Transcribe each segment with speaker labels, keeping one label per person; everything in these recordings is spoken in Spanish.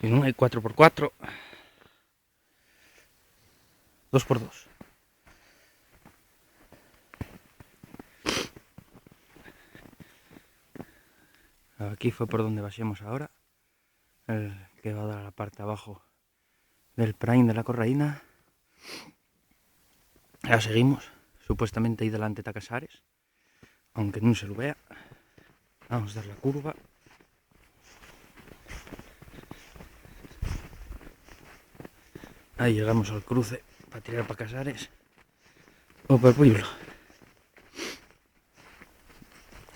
Speaker 1: Y no hay 4x4, 2x2. Aquí fue por donde vaciamos ahora, el que va a dar a la parte de abajo del Prime de la Corraína. Ya seguimos, supuestamente ahí delante está Casares, aunque no se lo vea. Vamos a dar la curva. Ahí llegamos al cruce para tirar para Casares o para el pueblo.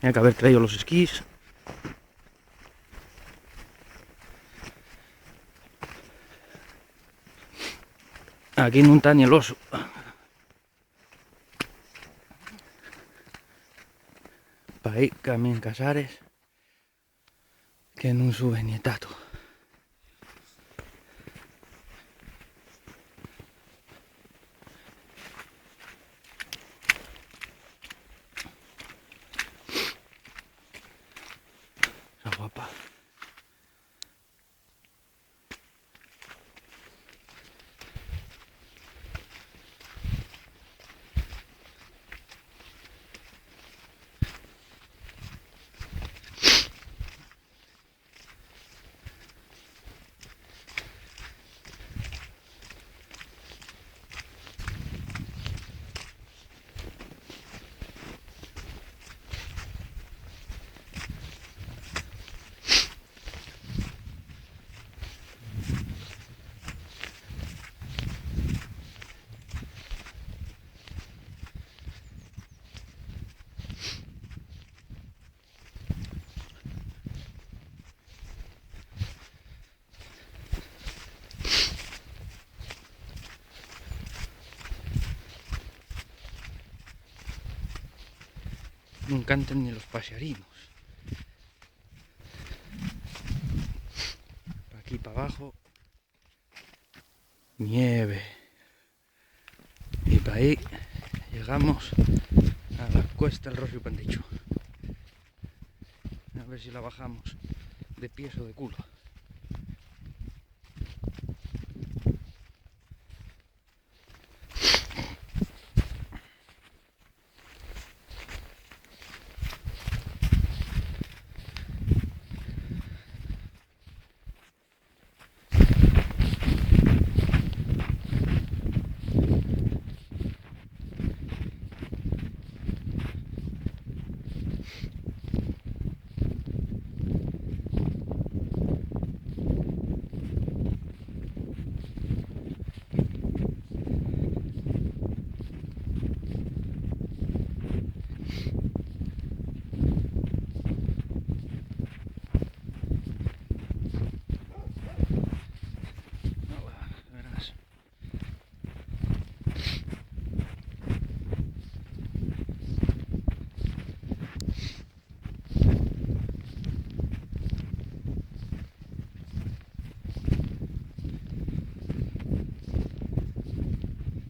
Speaker 1: Hay que haber traído los esquís. Aquí no está ni el oso. Para ahí también Casares, que no sube ni tato. Esa guapa. No cantan ni los pasearinos. Para aquí, para abajo, nieve. Y para ahí llegamos a la cuesta del Rosio Pandicho. A ver si la bajamos de pies o de culo.